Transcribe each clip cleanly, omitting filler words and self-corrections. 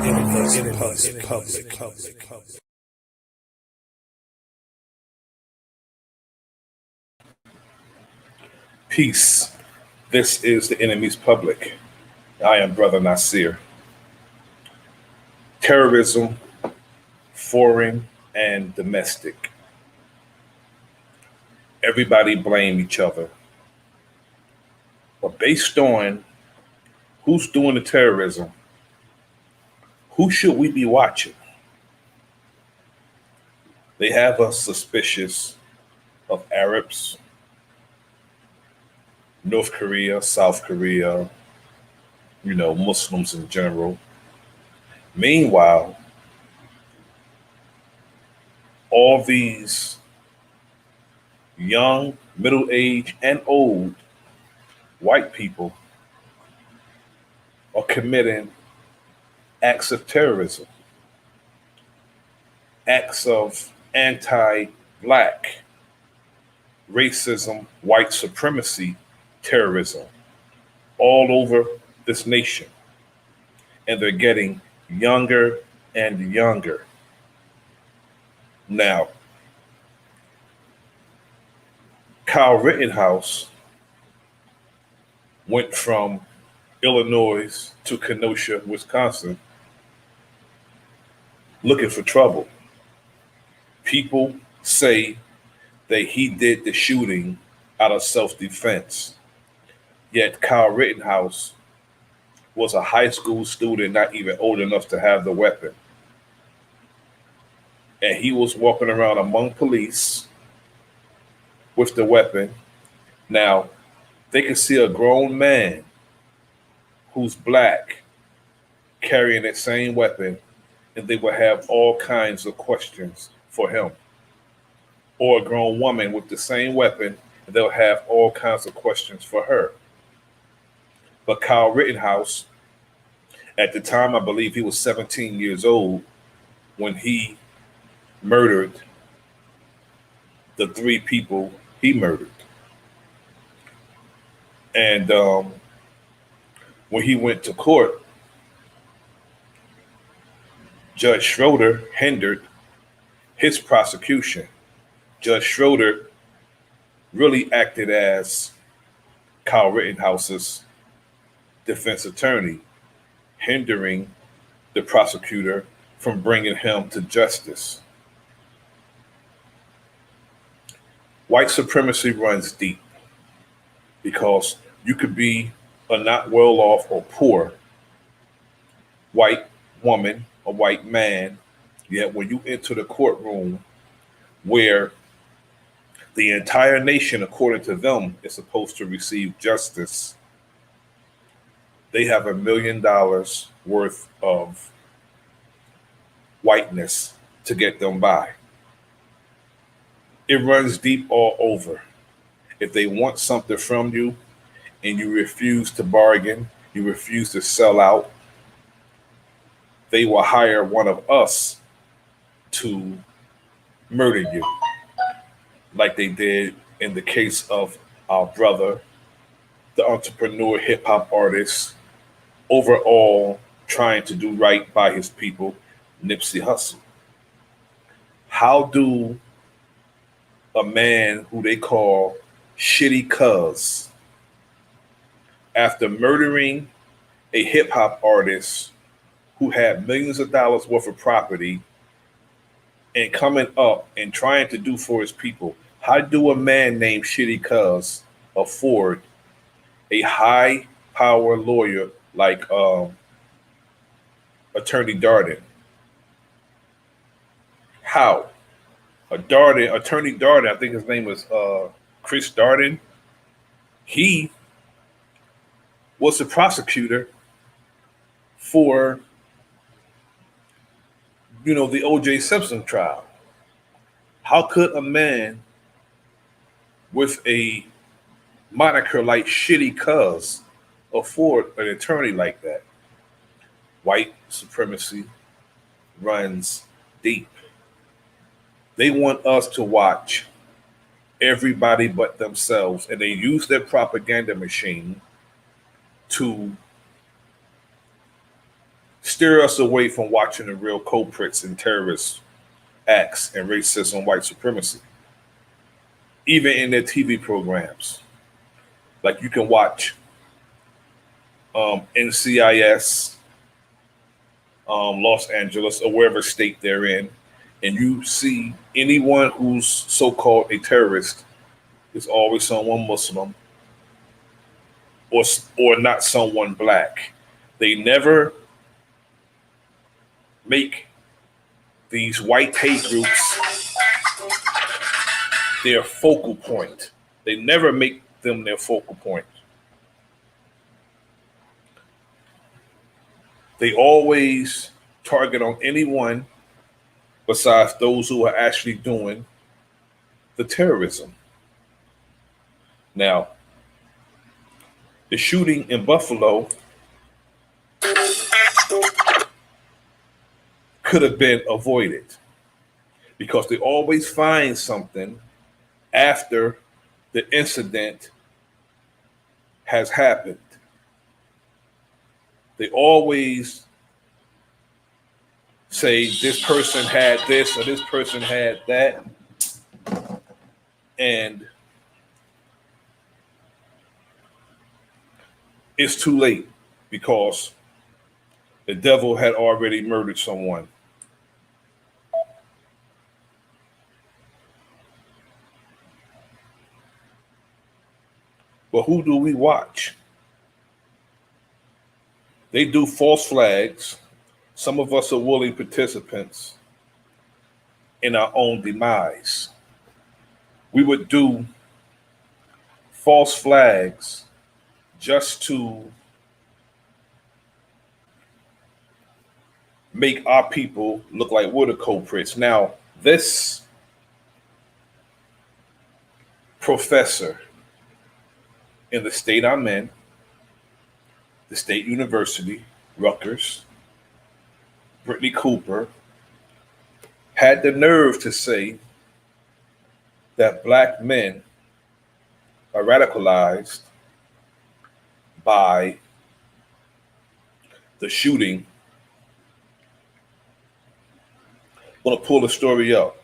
enemy's public. Peace. This is the enemy's public. I am Bro.Nasir. Terrorism, foreign and domestic. Everybody blame each other. But based on who's doing the terrorism, who should we be watching? They have us suspicious of Arabs, North Korea, South Korea, Muslims in general. Meanwhile, all these young, middle-aged, and old white people are committing acts of terrorism, acts of anti-Black, racism, white supremacy, terrorism all over this nation. And they're getting younger and younger. Now, Kyle Rittenhouse went from Illinois to Kenosha, Wisconsin, looking for trouble. People say that he did the shooting out of self-defense. Yet Kyle Rittenhouse was a high school student, not even old enough to have the weapon. And he was walking around among police with the weapon. Now, they can see a grown man who's Black carrying that same weapon, and they will have all kinds of questions for him. Or a grown woman with the same weapon, and they'll have all kinds of questions for her. But Kyle Rittenhouse, at the time, I believe he was 17 years old when he murdered the 3 people he murdered. And when he went to court, Judge Schroeder hindered his prosecution. Judge Schroeder really acted as Kyle Rittenhouse's defense attorney, hindering the prosecutor from bringing him to justice. White supremacy runs deep because you could be a not well off or poor white woman, a white man, yet when you enter the courtroom where the entire nation, according to them, is supposed to receive justice, they have $1 million worth of whiteness to get them by. It runs deep all over. If they want something from you and you refuse to bargain, you refuse to sell out, they will hire one of us to murder you, like they did in the case of our brother, the entrepreneur hip hop artist, overall trying to do right by his people, Nipsey Hussle. How do a man who they call Shitty Cuz, after murdering a hip hop artist who had millions of dollars worth of property and coming up and trying to do for his people, how do a man named Shitty Cuz afford a high power lawyer like Attorney Darden? How? Attorney Darden, I think his name was Chris Darden. He was the prosecutor for, the O.J. Simpson trial. How could a man with a moniker like Shitty Cuz afford an attorney like that? White supremacy runs deep. They want us to watch everybody but themselves, and they use their propaganda machine to steer us away from watching the real culprits in terrorist acts and racism, white supremacy, even in their TV programs. Like you can watch NCIS, Los Angeles, or wherever state they're in, and you see anyone who's so-called a terrorist is always someone Muslim or not someone black. They never make these white hate groups their focal point. They never make them their focal point. They always target on anyone besides those who are actually doing the terrorism. Now, the shooting in Buffalo could have been avoided because they always find something after the incident has happened. They always say this person had this or this person had that. And it's too late because the devil had already murdered someone. But who do we watch? They do false flags. Some of us are willing participants in our own demise. We would do false flags just to make our people look like we're the culprits. Now, this professor in the state I'm in, the State University, Rutgers, Brittany Cooper, had the nerve to say that black men are radicalized by the shooting. I'm going to pull the story up.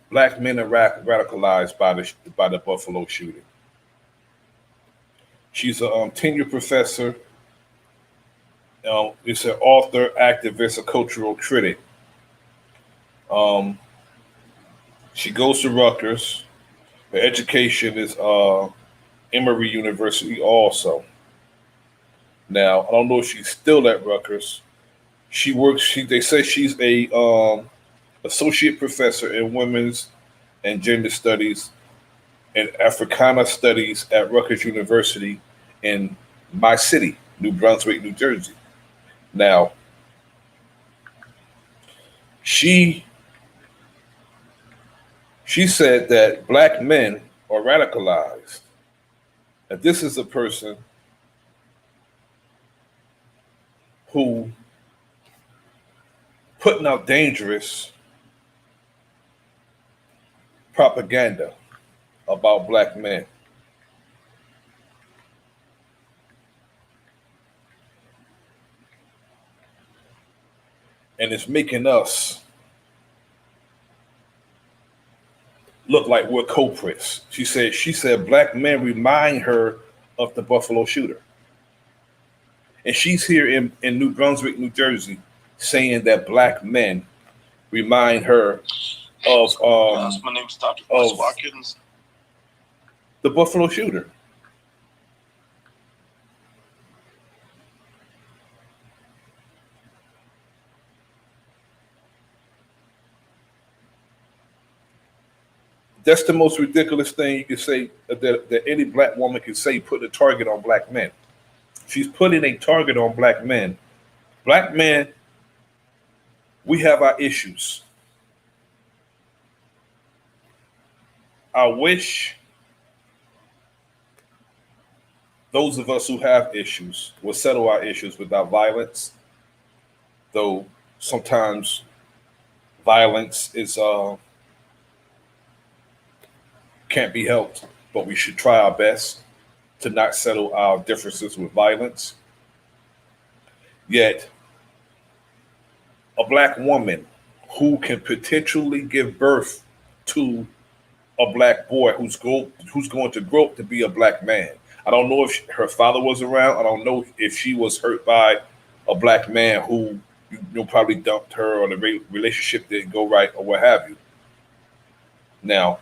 Black men are radicalized by the Buffalo shooting. She's a tenured professor. It's an author, activist, a cultural critic. She goes to Rutgers. Her education is Emory University also. Now, I don't know if she's still at Rutgers. She works. They say she's a associate professor in women's and gender studies and Africana studies at Rutgers University in my city, New Brunswick, New Jersey. Now, she said that black men are radicalized. That this is a person who putting out dangerous propaganda about black men. And it's making us look like we're culprits. She said black men remind her of the Buffalo shooter. And she's here in New Brunswick, New Jersey, saying that black men remind her of my name's Dr. Watkins. The Buffalo shooter. That's the most ridiculous thing you can say that any black woman can say, put a target on black men. She's putting a target on black men. Black men, we have our issues. I wish those of us who have issues will settle our issues without violence, though sometimes violence is can't be helped, but we should try our best to not settle our differences with violence. Yet, a black woman who can potentially give birth to a black boy who's going to grow up to be a black man. I don't know if her father was around. I don't know if she was hurt by a black man who probably dumped her, or the relationship didn't go right, or what have you. Now,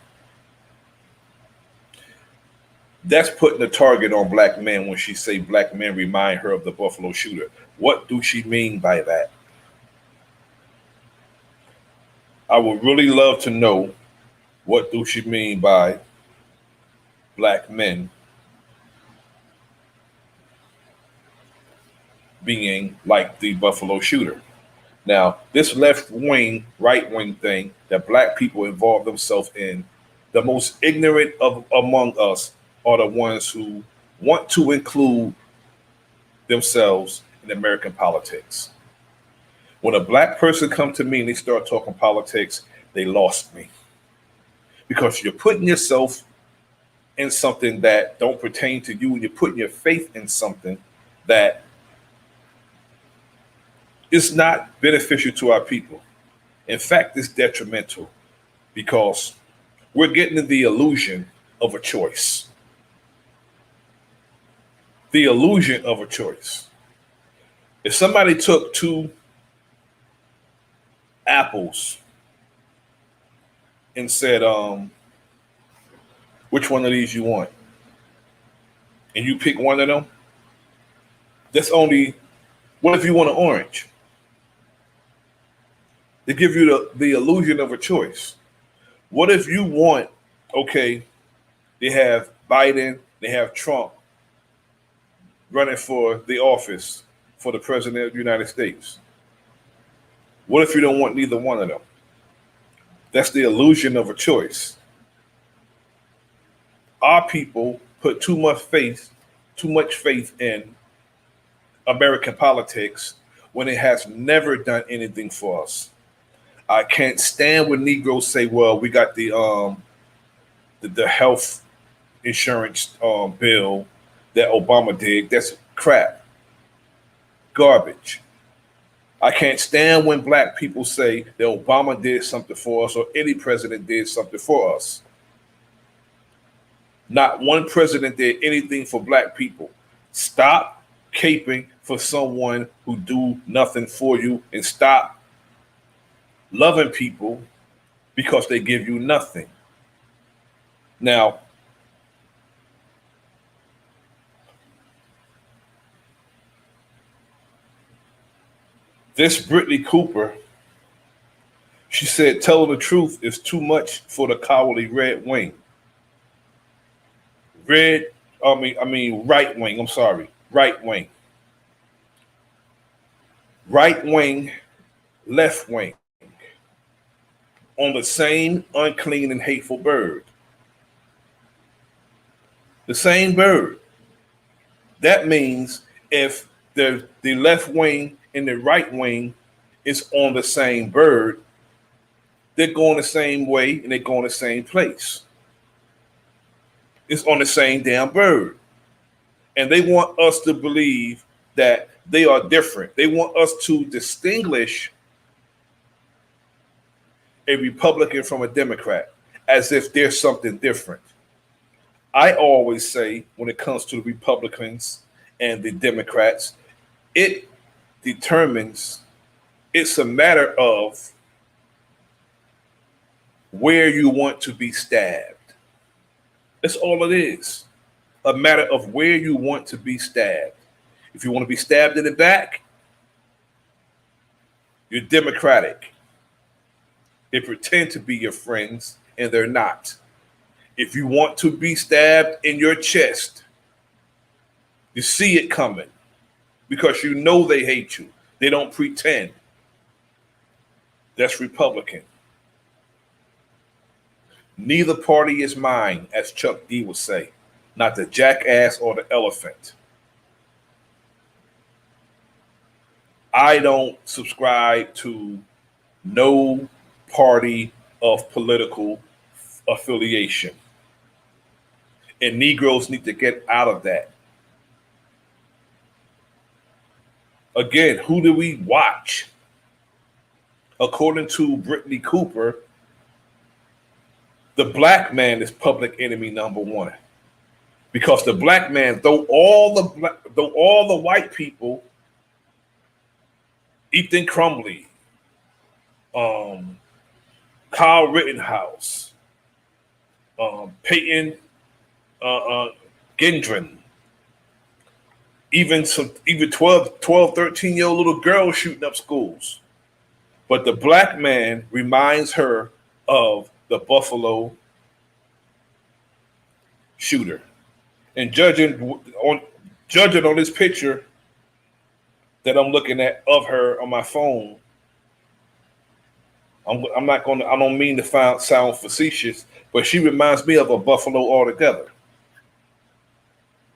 that's putting a target on black men when she say black men remind her of the Buffalo shooter. What do she mean by that? I would really love to know, what do she mean by black men being like the Buffalo shooter? Now, this left wing, right wing thing that black people involve themselves in, the most ignorant of among us are the ones who want to include themselves in American politics. When a black person come to me and they start talking politics, they lost me, because you're putting yourself in something that don't pertain to you, and you're putting your faith in something that is not beneficial to our people. In fact, it's detrimental, because we're getting the illusion of a choice. The illusion of a choice. If somebody took two apples and said, which one of these you want? And you pick one of them, that's only, what if you want an orange? They give you the illusion of a choice. What if you want, okay, they have Biden, they have Trump running for the office for the president of the United States. What if you don't want neither one of them? That's the illusion of a choice. Our people put too much faith in American politics when it has never done anything for us. I can't stand when Negroes say, "Well, we got the health insurance bill that Obama did." That's crap, garbage. I can't stand when black people say that Obama did something for us, or any president did something for us. Not one president did anything for black people. Stop caping for someone who do nothing for you, and stop loving people because they give you nothing. Now, this Brittany Cooper, she said, telling the truth is too much for the cowardly red wing. Right wing. I'm sorry, right wing. Right wing, left wing. On the same unclean and hateful bird. The same bird. That means if the left wing and the right wing is on the same bird, they're going the same way and they're going the same place. It's on the same damn bird. And they want us to believe that they are different. They want us to distinguish a Republican from a Democrat as if there's something different. I always say, when it comes to the Republicans and the Democrats, it's a matter of where you want to be stabbed. That's all it is. A matter of where you want to be stabbed. If you want to be stabbed in the back, you're Democratic. They pretend to be your friends and they're not. If you want to be stabbed in your chest, you see it coming because you know they hate you. They don't pretend. That's Republican. Neither party is mine, as Chuck D would say. Not the jackass or the elephant. I don't subscribe to no party of political affiliation. And Negroes need to get out of that. Again, who do we watch? According to Brittany Cooper, the black man is public enemy number one. Because the black man, though all the white people, Ethan Crumley, Kyle Rittenhouse, Peyton Gendron, even 12, 13-year-old little girls shooting up schools. But the black man reminds her of the Buffalo shooter. And judging on this picture that I'm looking at of her on my phone, I'm not going to, I don't mean to sound facetious, but she reminds me of a buffalo altogether.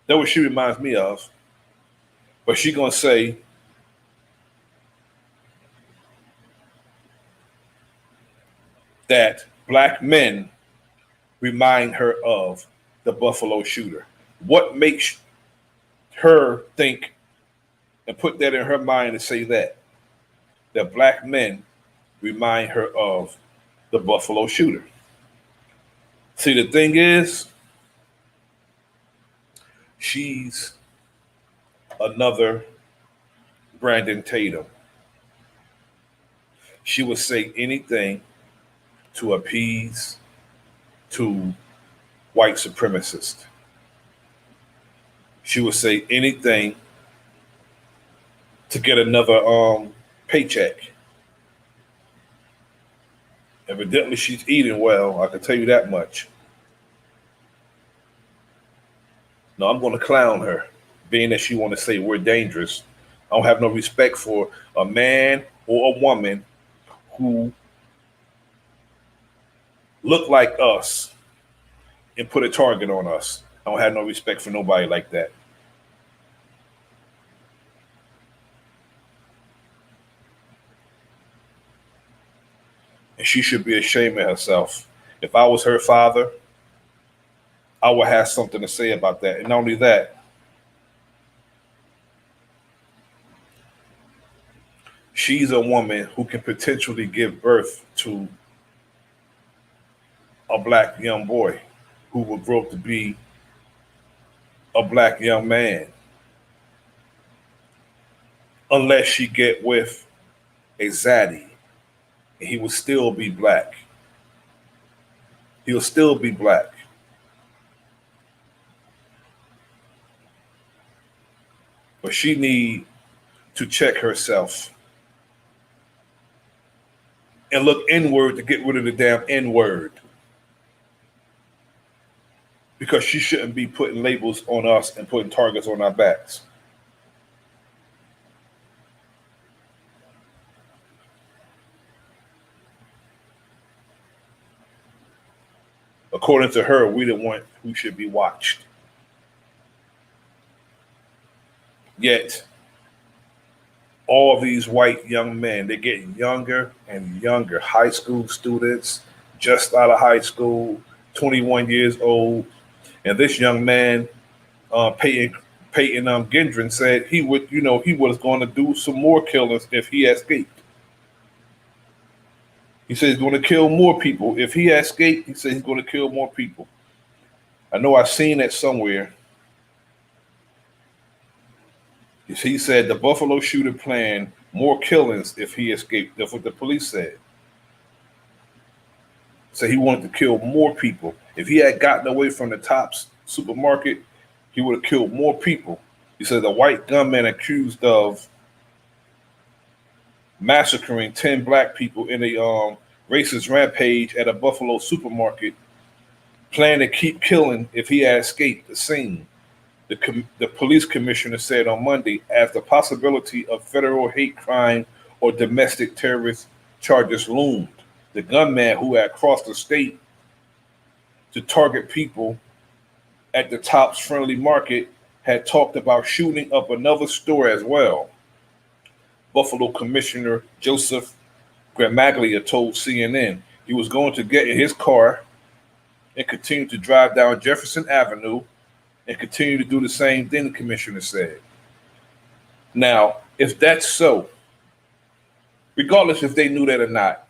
That's what she reminds me of. But she's going to say that black men remind her of the Buffalo shooter. What makes her think and put that in her mind to say that black men remind her of the Buffalo shooter? See, the thing is, she's another Brandon Tatum. She would say anything to appease to white supremacists. She would say anything to get another paycheck. Evidently, she's eating well. I can tell you that much. No, I'm going to clown her, being that she want to say we're dangerous. I don't have no respect for a man or a woman who look like us and put a target on us. I don't have no respect for nobody like that. And she should be ashamed of herself. If I was her father, I would have something to say about that. And not only that, she's a woman who can potentially give birth to a black young boy who will grow up to be a black young man, unless she get with a zaddy, and he will still be black. He'll still be black. But she need to check herself and look inward to get rid of the damn N-word. Because she shouldn't be putting labels on us and putting targets on our backs. According to her, we the one who should be watched. Yet, all these white young men, they're getting younger and younger. High school students, just out of high school, 21 years old. And this young man, Peyton Gendron, said he was going to do some more killings if he escaped. He said he's going to kill more people. If he escaped, he said he's going to kill more people. I know I've seen that somewhere. He said the Buffalo shooter planned more killings if he escaped. That's what the police said. So he wanted to kill more people. If he had gotten away from the Tops supermarket, he would have killed more people. He said the white gunman accused of massacring 10 black people in a racist rampage at a Buffalo supermarket planned to keep killing if he had escaped the scene. The police commissioner said on Monday, as the possibility of federal hate crime or domestic terrorist charges loomed. The gunman who had crossed the state to target people at the Tops Friendly Market had talked about shooting up another store as well. Buffalo Commissioner Joseph Gramaglia told CNN he was going to get in his car and continue to drive down Jefferson Avenue and continue to do the same thing, the commissioner said. Now, if that's so, regardless if they knew that or not,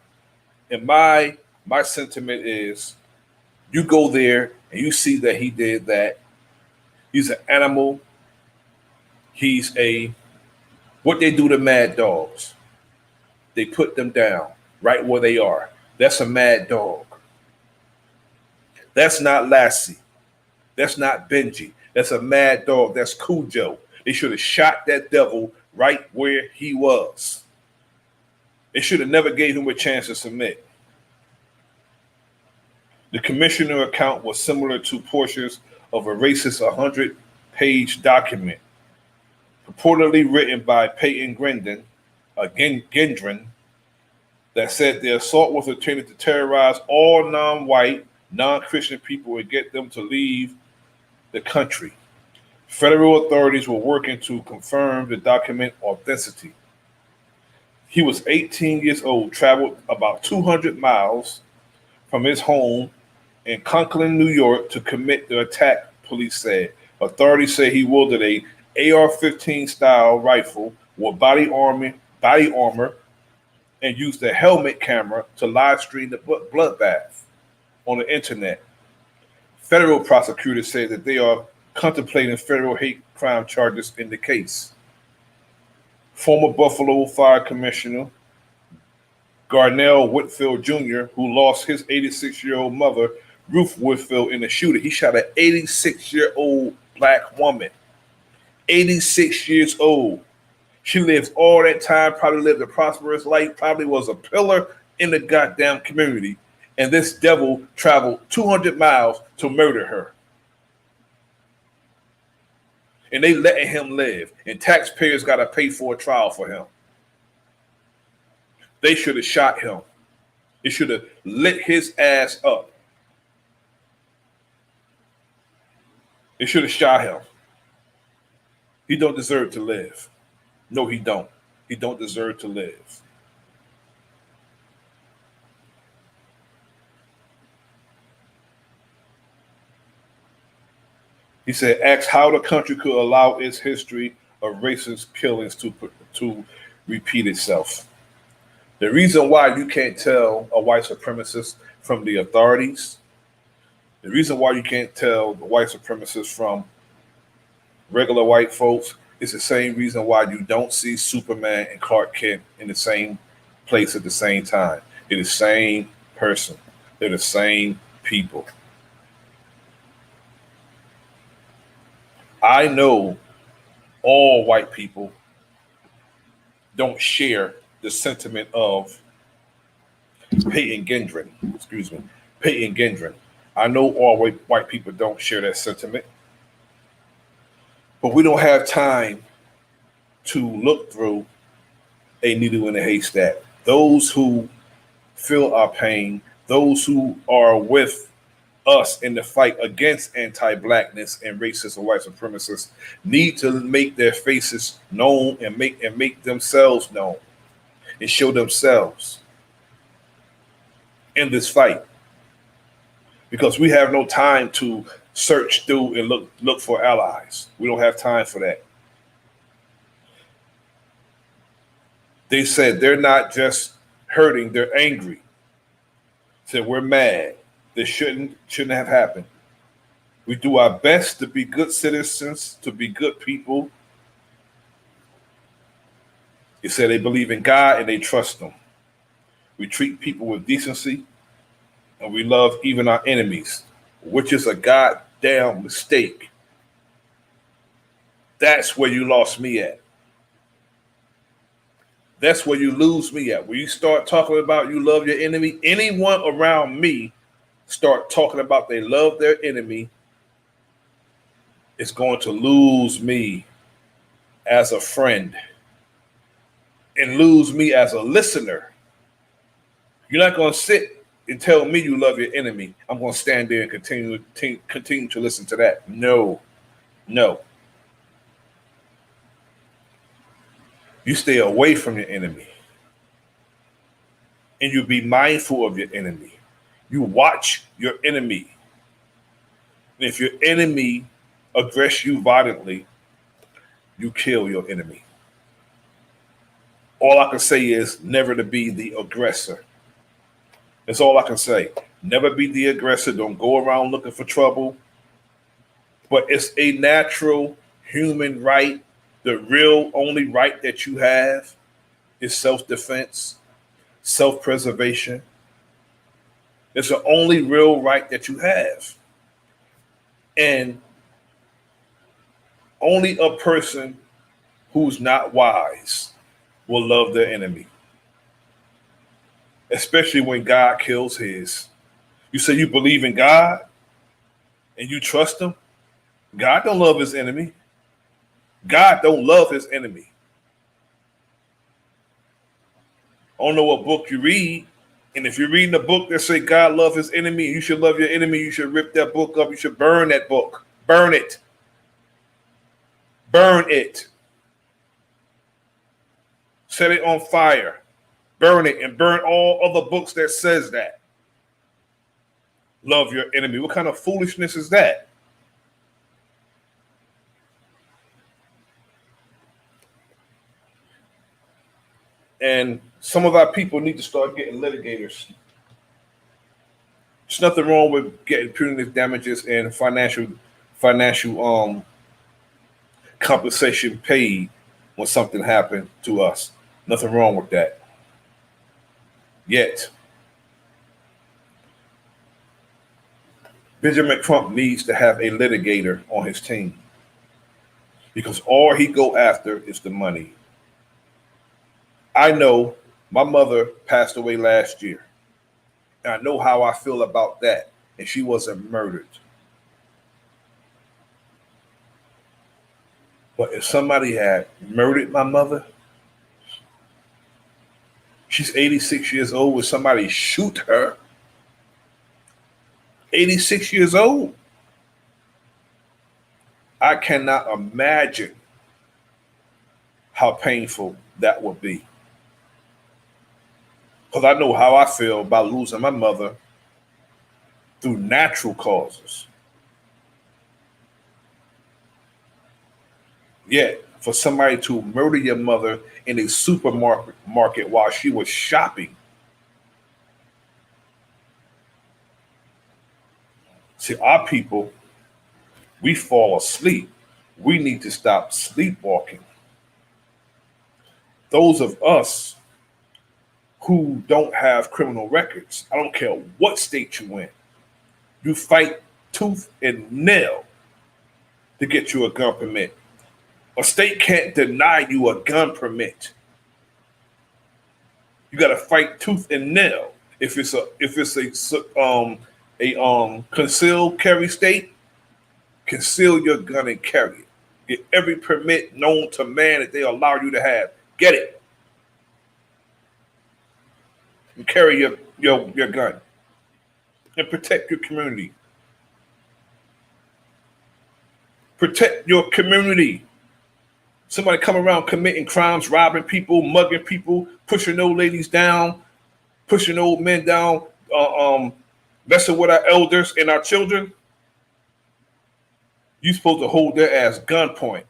and my sentiment is you go there and you see that he did that. He's an animal. He's a what they do to mad dogs. They put them down right where they are. That's a mad dog. That's not Lassie. That's not Benji. That's a mad dog. That's Cujo. They should have shot that devil right where he was. They should have never gave him a chance to submit. The commissioner account was similar to portions of a racist 100-page document, purportedly written by Peyton Gendron, that said the assault was intended to terrorize all non-white, non-Christian people and get them to leave the country. Federal authorities were working to confirm the document authenticity. He was 18 years old, traveled about 200 miles from his home in Conklin, New York, to commit the attack, police said. Authorities say he wielded a AR-15 style rifle, wore body armor, and used a helmet camera to live stream the bloodbath on the internet. Federal prosecutors say that they are contemplating federal hate crime charges in the case. Former Buffalo Fire Commissioner Garnell Whitfield Jr., who lost his 86-year-old mother, Ruth Whitfield, in the shooting. He shot an 86-year-old black woman. 86 years old. She lived all that time, probably lived a prosperous life, probably was a pillar in the goddamn community. And this devil traveled 200 miles to murder her. And they letting him live. And taxpayers got to pay for a trial for him. They should have shot him. They should have lit his ass up. They should have shot him. He don't deserve to live. No, he don't. He don't deserve to live. He said, asked how the country could allow its history of racist killings to repeat itself. The reason why you can't tell a white supremacist from the authorities, the reason why you can't tell the white supremacists from regular white folks is the same reason why you don't see Superman and Clark Kent in the same place at the same time. They're the same person. They're the same people. I know all white people don't share the sentiment of Peyton Gendron. Peyton Gendron. I know all white people don't share that sentiment. But we don't have time to look through a needle in a haystack. Those who feel our pain, those who are with us in the fight against anti-blackness and racist and white supremacists need to make their faces known and make themselves known and show themselves in this fight. Because we have no time to search through and look for allies. We don't have time for that. They said they're not just hurting, they're angry. Said we're mad. This shouldn't have happened. We do our best to be good citizens, to be good people. He said they believe in God and they trust him. We treat people with decency and we love even our enemies, which is a goddamn mistake. That's where you lost me at. That's where you lose me at. When you start talking about you love your enemy, anyone around me start talking about they love their enemy, it's going to lose me as a friend and lose me as a listener. You're not going to sit and tell me you love your enemy. I'm going to stand there and continue to listen to that. No. You stay away from your enemy. And you be mindful of your enemy. You watch your enemy. And if your enemy aggress you violently, you kill your enemy. All I can say is never to be the aggressor. That's all I can say. Never be the aggressor. Don't go around looking for trouble. But it's a natural human right. The real only right that you have is self-defense, self-preservation. It's the only real right that you have. And only a person who's not wise will love their enemy, especially when God kills his. You say you believe in God and you trust him. God don't love his enemy. God don't love his enemy. I don't know what book you read. And if you're reading a book that say God love his enemy, you should love your enemy, you should rip that book up. You should burn that book. Burn it. Burn it. Set it on fire. Burn it and burn all other books that says that. Love your enemy. What kind of foolishness is that? And some of our people need to start getting litigators. There's nothing wrong with getting punitive damages and financial compensation paid when something happened to us. Nothing wrong with that. Yet, Benjamin Trump needs to have a litigator on his team because all he go after is the money. I know my mother passed away last year. And I know how I feel about that. And she wasn't murdered. But if somebody had murdered my mother, she's 86 years old, would somebody shoot her? 86 years old. I cannot imagine how painful that would be. Because I know how I feel about losing my mother through natural causes. Yet, for somebody to murder your mother in a supermarket while she was shopping. See, our people, we fall asleep. We need to stop sleepwalking. Those of us who don't have criminal records, I don't care what state you in, you fight tooth and nail to get you a gun permit. A state can't deny you a gun permit. You got to fight tooth and nail. If it's a concealed carry state, conceal your gun and carry it. Get every permit known to man that they allow you to have. Get it. And carry your gun. And protect your community. Protect your community. Somebody come around committing crimes, robbing people, mugging people, pushing old ladies down, pushing old men down, messing with our elders and our children. You're supposed to hold their ass gunpoint.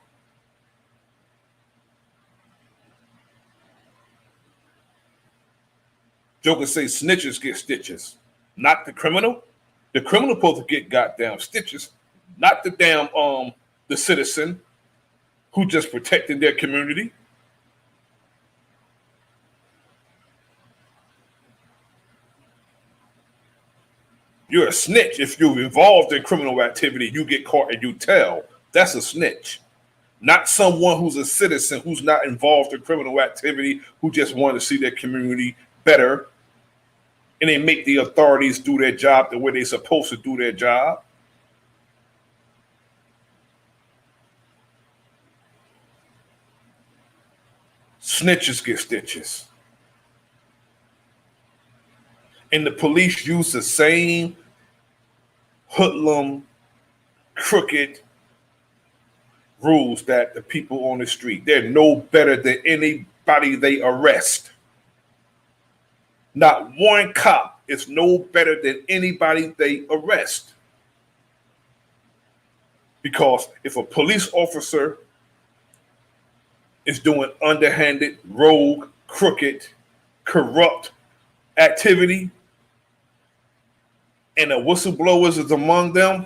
Jokers say snitches get stitches, not the criminal. The criminal supposed to get goddamn stitches, not the damn the citizen who just protecting their community. You're a snitch if you're involved in criminal activity. You get caught and you tell. That's a snitch. Not someone who's a citizen who's not involved in criminal activity, who just want to see their community better. And they make the authorities do their job the way they're supposed to do their job. Snitches get stitches. And the police use the same hoodlum, crooked rules that the people on the street. They're no better than anybody they arrest. Not one cop is no better than anybody they arrest. Because if a police officer is doing underhanded, rogue, crooked, corrupt activity, and the whistleblowers is among them,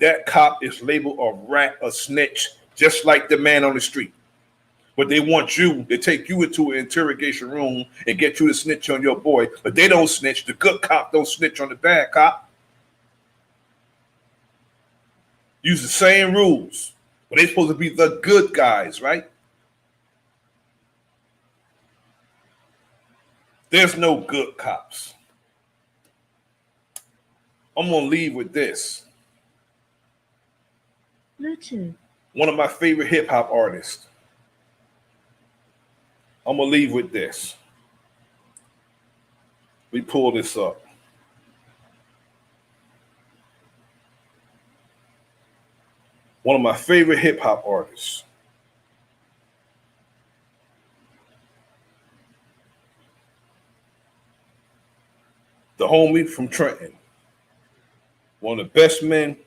that cop is labeled a rat, a snitch, just like the man on the street. But they want you to take you into an interrogation room and get you to snitch on your boy. But they don't snitch. The good cop don't snitch on the bad cop. Use the same rules. But they're supposed to be the good guys, right? There's no good cops. I'm going to leave with this. Bluetooth. One of my favorite hip hop artists. I'm going to leave with this. We pull this up. One of my favorite hip hop artists. The homie from Trenton. One of the best men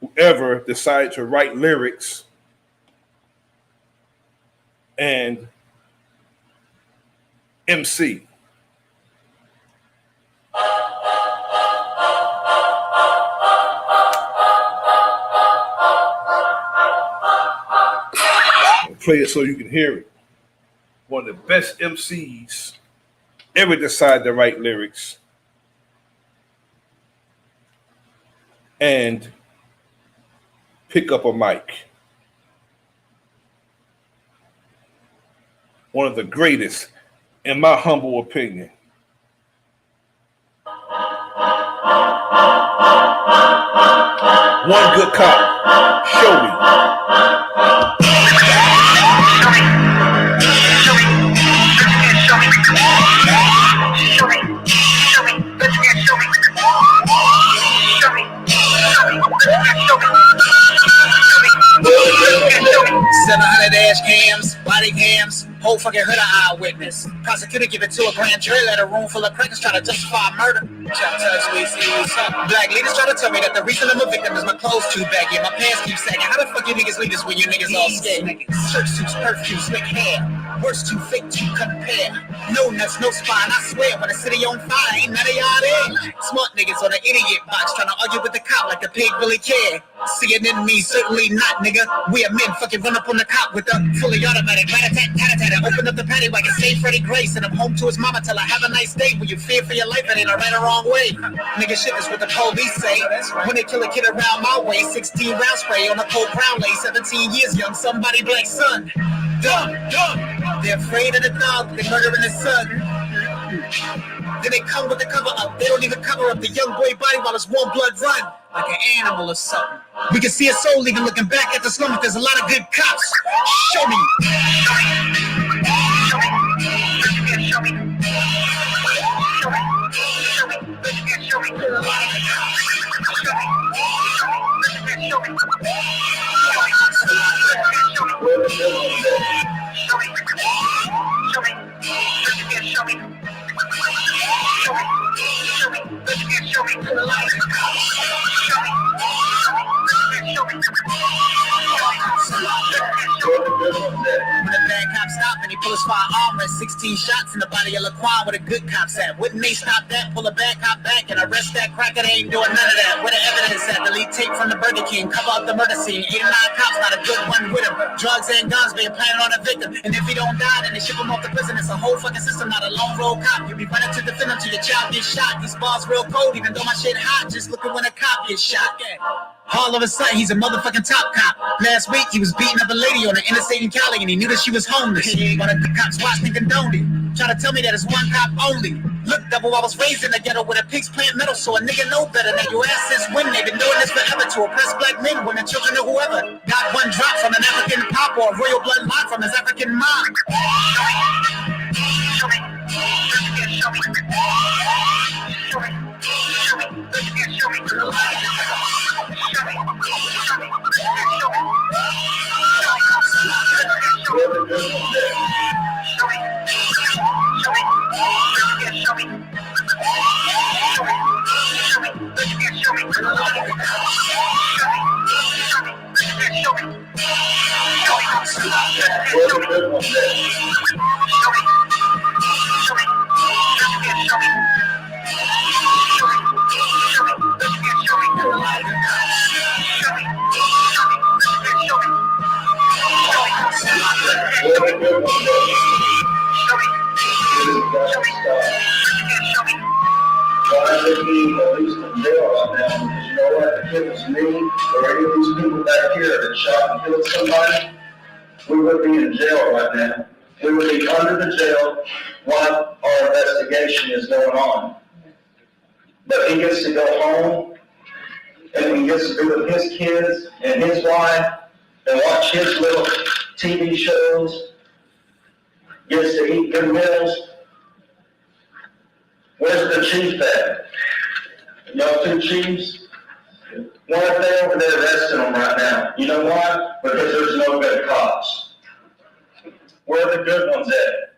who ever decided to write lyrics and MC. I'll play it so you can hear it. One of the best MCs ever decided to write lyrics and pick up a mic. One of the greatest, in my humble opinion. One good cop, show me. Dash cams, body cams, whole fucking hood of eyewitness. Prosecutor give it to a grand jury, let a room full of crackers try to justify murder. Black leaders try to tell me that the reason I'm a victim is my clothes too baggy and my pants keep sagging. How the fuck you niggas leaders when you niggas all scared? Church suits, perfume, slick hair. Worse too fake to compare. No nuts, no spine, I swear. When the city on fire, ain't none of y'all there. Smart niggas on an idiot box trying to argue with the cop like the pig really care. See it in me, certainly not, nigga. We are men, fucking run up on the cop with a fully automatic rat-a-tat-tat-a-tat. Open up the paddy wagon, say Freddie Gray. Send him home to his mama, tell her have a nice day. When you fear for your life, it ain't a right or wrong way. Nigga, shit is what the police say. When they kill a kid around my way, 16 round spray on a cold brown lay. 17 years young, somebody black son. Dumb. They're afraid of the dog, they're murdering the son. Then they come with the cover up. They don't even cover up the young boy body while it's warm blood run like an animal or something. We can see a soul even looking back at the slum if there's a lot of good cops. Show me. When a bad cop stopped and he pulled his firearm at 16 shots in the body of Laquan, where the good cops at? Wouldn't they stop that, pull a bad cop back and arrest that cracker? They ain't doing none of that. Where the evidence at? Delete tape from the Burger King, cover up the murder scene. 8 or 9 cops, not a good one with him. Drugs and guns being planted on the victim. And if he don't die, then they ship him off to prison. It's a whole fucking system, not a lone road cop. You be running to defend him till your child gets shot. These bars real cold, even though my shit hot. Just look at when a cop gets shot. All of a sudden, he's a motherfucking top cop. Last week, he was beating up a lady on the interstate in Cali, and he knew that she was homeless. One of the cops watched and condoned it. Try to tell me that it's one cop only. Look, double, I was raised in the ghetto with a pigs plant metal, so a nigga know better than your ass since when. They've been doing this forever to oppress black men, women, children, or whoever. Got one drop from an African pop or a royal bloodline from his African mom. Show me. Where the good ones at? Where the good ones at? Why should he at least in jail right now? Because you know what? If it was me or any of these people back here that shot and killed somebody, we would be in jail right now. We would be under the jail while our investigation is going on. But he gets to go home and he gets to be with his kids and his wife and watch his little TV shows, gets to eat good meals. Where's the chief at? Y'all two chiefs? Why are they over there arresting them right now? You know why? Because there's no good cops. Where are the good ones at?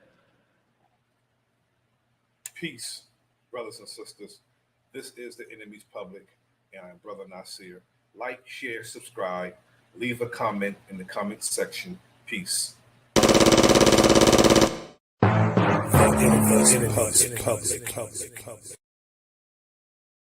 Peace, brothers and sisters. This is the Enemy's Public, and I'm Brother Nasir. Like, share, subscribe, leave a comment in the comment section. Peace. The Enemy's Public.